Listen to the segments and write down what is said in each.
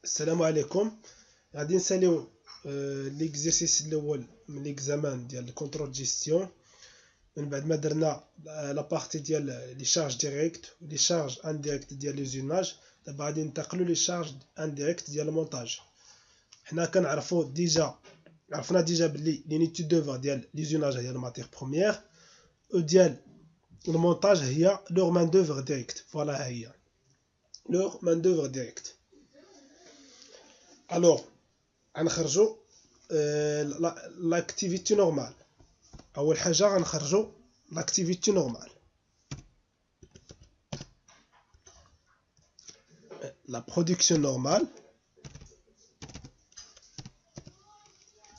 السلام عليكم. غادي نساليو ليكزيرسيس الاول من ليكزامان ديال الكونترول جيستيون من بعد ما درنا لا بارتي ديال لي شارج ديريكت ولي شارج انديريكت ديال لي زوناج. دابا غادي ننتقلوا لي شارج انديريكت ديال المونتاج. حنا كنعرفوا عرفنا ديجا بلي لينيتي دوفر ديال لي زوناج هي الماتير بروميير وديال المونتاج هي لور مان دوفر ديريكت. فوالا هي لور مان دوفر ديريكت. الوغ غنخرجوا لاكتيفيتي نورمال. اول حاجه غنخرجوا لاكتيفيتي نورمال. لا برودكسيون نورمال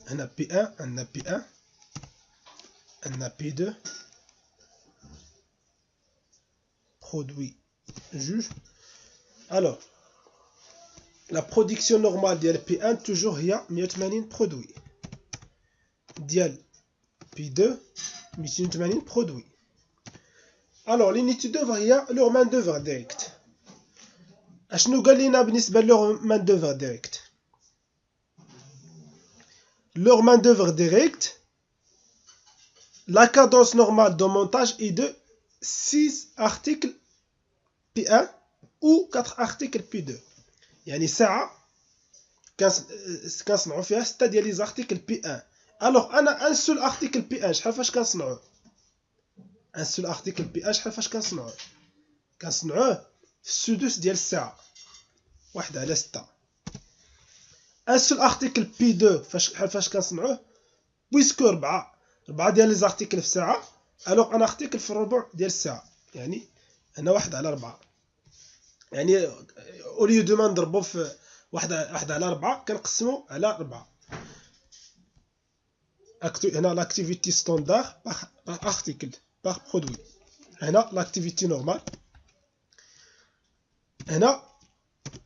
هنا بي 1 عندنا بي 1 عندنا بي 2 برودوي جوج. الوغ la production normale ديال P1 toujours هي 180 برودوي ديال P2 280 برودوي. الوغ لينيتي دوفر هي لور مان دوفر ديريكت. اشنو قال لنا بالنسبه لور مان دوفر ديريكت؟ لور مان دوفر ديريكت la cadence normale de montage est de 6 articles P1 ou 4 articles P2. يعني ساعة كنصنعو فيها 6 ديال لي زارتيكل بي 1. الوغ انا ان سول ارتيكل بي 1 شحال فاش كنصنعوه؟ ان سول ارتيكل بي 1 شحال فاش كنصنعوه؟ كنصنعوه في السدس ديال الساعة 1/6. ان سول ارتيكل بي 2 شحال فاش كنصنعوه؟ بويسكو 4 ديال لي زارتيكل في الساعة. الوغ ان ارتيكل في الربع ديال الساعة، يعني هنا 1/4. يعني اوليو دو ما نضربو في 1/4 كنقسمو على 4. هنا لاكتيفيتي ستاندار باغ ارتيكل باغ برودوي. هنا لاكتيفيتي نورمال. هنا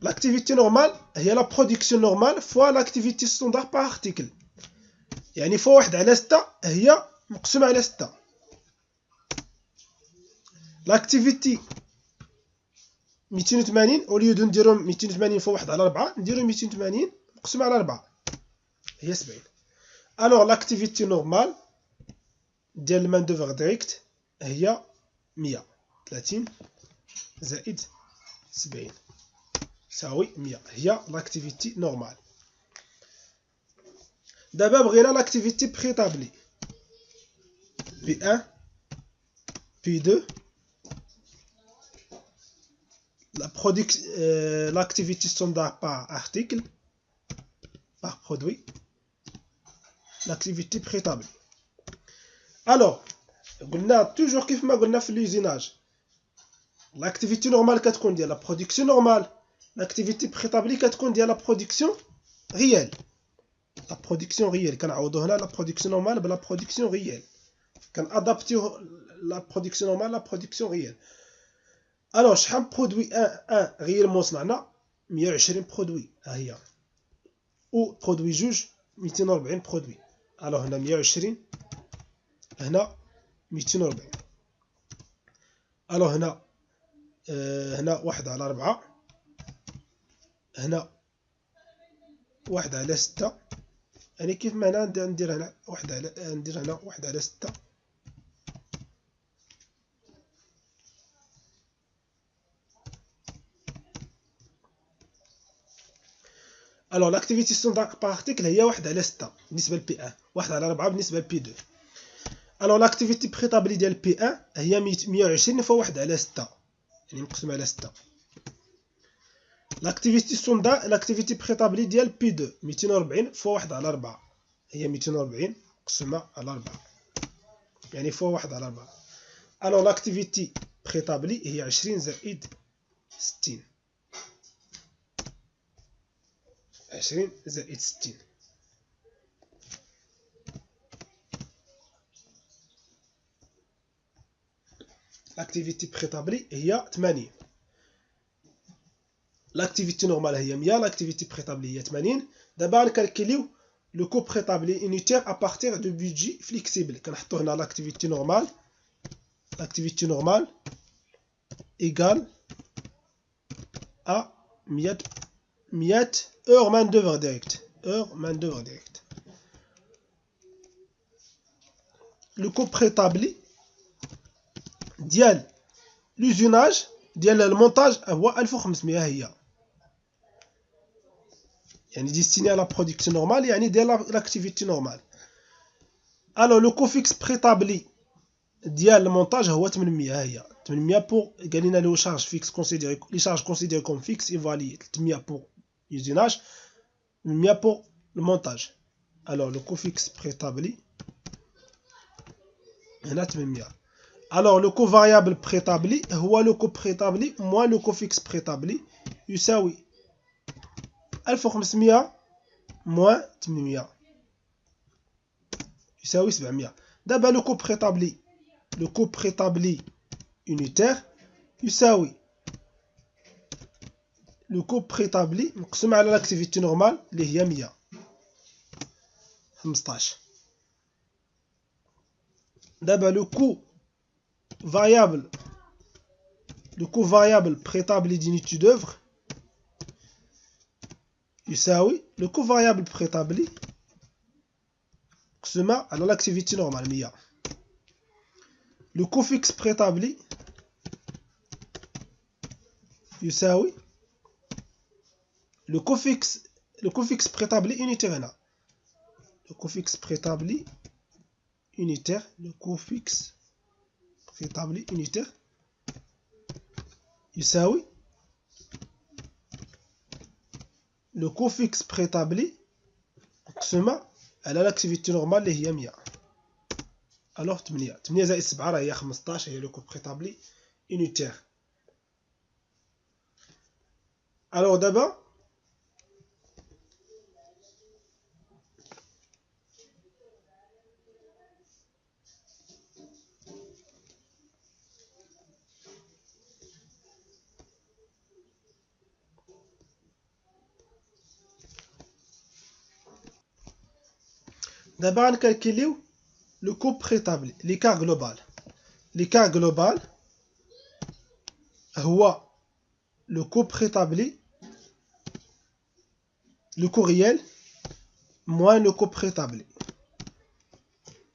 لاكتيفيتي نورمال هي لا برودكسيون نورمال فوا لاكتيفيتي ستاندار باغ ارتيكل، يعني فوا 1/6 هي مقسومة على 6. لاكتيفيتي 280 اوليو دو نديرو 280 فوا 1/4 نديرو 280 مقسومة على 4 هي 70. الوغ لاكتيفيتي نورمال ديال المان دوفر ديريكت هي 130 زائد 70 تساوي 100. هي لاكتيفيتي نورمال. دابا بغينا لاكتيفيتي بريتابلي بي 1 بي 2 l'activité standard par article par produit, l'activité préétablie. Alors قلنا toujours كيف ما قلنا في l'usinage l'activité normale كتكون ديال la production normale, l'activité préétablie كتكون ديال la production réelle. la production réelle كنعوضو هنا la production normale بلا production réelle. كنادابتيو la production normale la production réelle. الوغ شحال برودوي 1 غيالمون صنعنا 120 برودوي ها هي، و برودوي جوج 240 برودوي. الوغ هنا 120 هنا 240. الوغ هنا هنا 1/4 هنا 1/6. يعني كيف ما هنا ندير هنا 1/6. الوغ لاكتيفيتي ستاندار باغ ارتيكل هي 1/6 بالنسبه لبي 1، 1/4 بالنسبه لبي 2. الوغ لاكتيفيتي بريتابلي ديال بي 1 هي 120 فوا 1/6 يعني مقسوم على 6. لاكتيفيتي ستاندار لاكتيفيتي بريتابلي ديال بي 2 240 فوا 1/4 هي 240 مقسومه على 4 يعني فوا 1/4. الوغ لاكتيفيتي بريتابلي هي 20 زائد 60. 20 زائد 60. لاكتيفيتي بريتابلي هي 80. لاكتيفيتي نورمال هي 100، لاكتيفيتي بريتابلي هي 80. دابا غنكالكوليو لو كو بريتابلي يونيتير ا بارتير دو بودجي فليكسيبل. كنحطو هنا لاكتيفيتي نورمال ايكال ا 100 100 heure main d'œuvre directe. Le coût préétabli ديال l'usinage ديال المونتاج هو 1500 هي يعني destiné à la production normale يعني ديال l'activité normale. Alors le coût fixe préétabli ديال المونتاج هو 800 هي 800 pour قال لنا لو charge fixe considéré les charges considérées comme fixe évalue 300 pour l'usinage 800 pour le montage. Alors le coût fixe préétabli هنا 800. Alors le coût variable préétabli هو le coût préétabli moins le coût fixe préétabli يساوي 1500 moins 800 يساوي 700. دابا le coût préétabli unitaire يساوي le coût préétabli مقسوم على l'activité normale اللي هي 100 15. دابا le coût variable préétabli d'unité d'œuvre يساوي le coût variable préétabli مقسوم على l'activité normale 100. Le coût fixe préétabli يساوي le coût fixe préétabli unitaire هنا le coût fixe préétabli unitaire يساوي le coût fixe préétabli مقسوم على l'activité normale اللي هي 100. Alors 8 زائد 7 راه هي 15 هي le coût préétabli unitaire. Alors دابا غنكالكوليو le coût préétabli l'écart global هو le coût préétabli le coût réel moins le coût préétabli.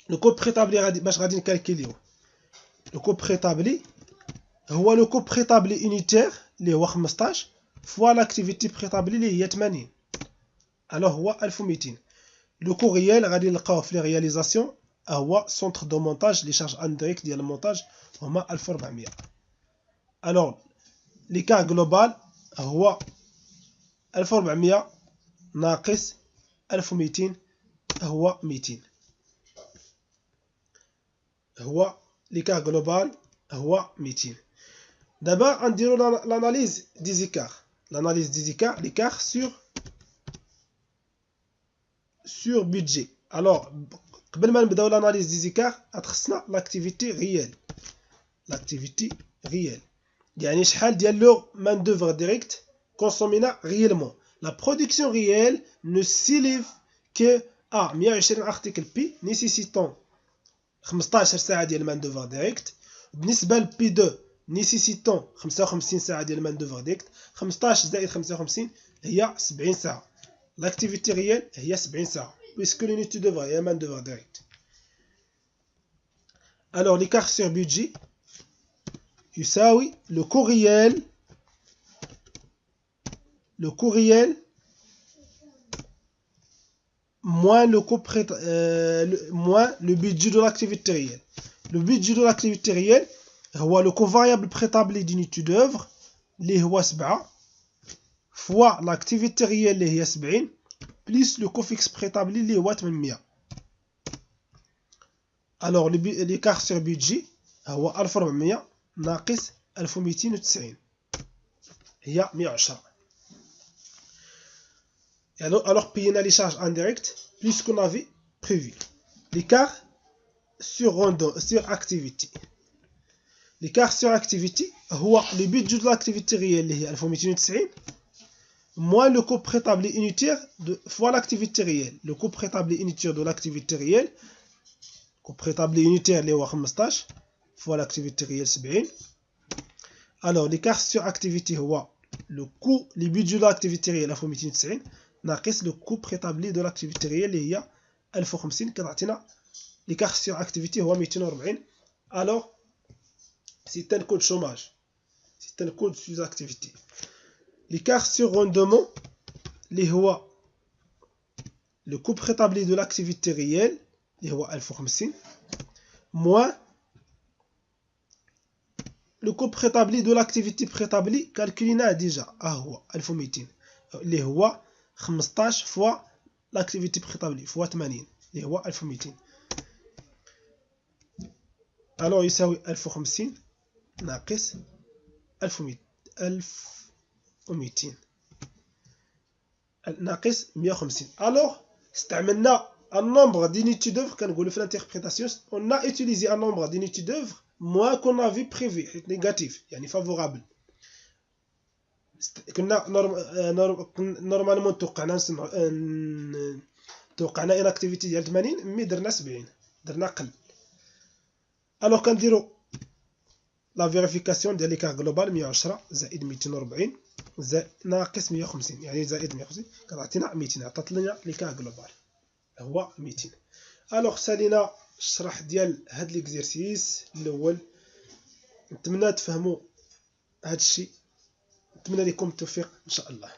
le coût préétabli باش غادي نكالكوليو le coût préétabli هو le coût préétabli unitaire اللي هو 15 fois l'activité préétabli اللي هي 80. alors هو 1200. le coût réel غادي نلقاوه في les réalisations هو centre de montage les charges indirectes ديال المونتاج هما 1400. alors l'écart global هو 1400 ناقص 1200 هو 200. هو l'écart global هو 200. دابا غنديرو l'analyse des écarts l'écart sur budget. alors قبل ما نبداو l'analyse des écarts خصنا l'activité réelle يعني شحال ديال لو main d'œuvre directe consommina réellement. la production réelle ne s'élève que à 120 articles P nécessitant 15 ساعة ديال main d'œuvre directe. بالنسبة ل P2 nécessitant 55 ساعة ديال main d'œuvre directe 15 زائد 55 هي 70 ساعة. l'activité réelle هي 70 ساعة puisque l'unité d'œuvre est main d'œuvre directe. alors l'écart sur budget يساوي le coût réel moins le budget de l'activité réelle. le budget de l'activité réelle هو le coût variable préétabli d'unité d'œuvre اللي هو 7 fois l'activité réelle اللي هي 70 plus le coût fixe préétabli اللي هو 800. alors l'écart sur budget هو 1400 ناقص 1290 هي 110. alors payez les charges indirectes plus qu'on avait prévu. l'écart sur activité هو le budget de l'activité réelle اللي هي 1290 moins le coût préétabli unitaire fois l'activité réelle. le coût préétabli unitaire de l'activité réelle coût préétabli unitaire اللي هو 15 fois l'activité réelle 70. alors l'écart sur activité هو لو كو لي بيدجي دو لاكتيفيتي ريال 1290 ناقص لو كو بريتابلي دو لاكتيفيتي ريال اللي هي 1050 كتعطينا ليكار سيغ اكتيفيتي هو 240. الوغ سي ان كود شوماج، سي ان كود سوز اكتيفيتي. ليكار سيغ روندومون اللي هو لو كو بريتابلي دو لاكتيفيتي ريال اللي هو 1050 موان لو كو بريتابلي دو لاكتيفيتي بريتابلي كالكوليناه ديجا هو 1200 اللي هو 15 فوا لاكتيفيتي بريتابلي فوا 80 اللي هو 1200. الو يساوي 1050 ناقص 1200 ناقص 150. الوغ استعملنا un nombre d'unités d'œuvre كنقولوا في l'interprétation on a utilisé un nombre d'unités d'œuvre moins qu'on avait prévu حيت négatif يعني favorable. كنا نورمالمون توقعنا ان اكتيفيتي ديال 80 مي درنا 70 درنا قل. الوغ كنديرو لا فيريفيكاسيون ديال ليكار جلوبال 110 زائد 240 ناقص 150 يعني زائد 150 كتعطينا 200 عطات لنا ليكار جلوبال هو 200. الوغ سالينا الشرح ديال هاد ليكزيرسيس الاول. نتمنى تفهموا هاد الشيء، نتمنى لكم التوفيق ان شاء الله.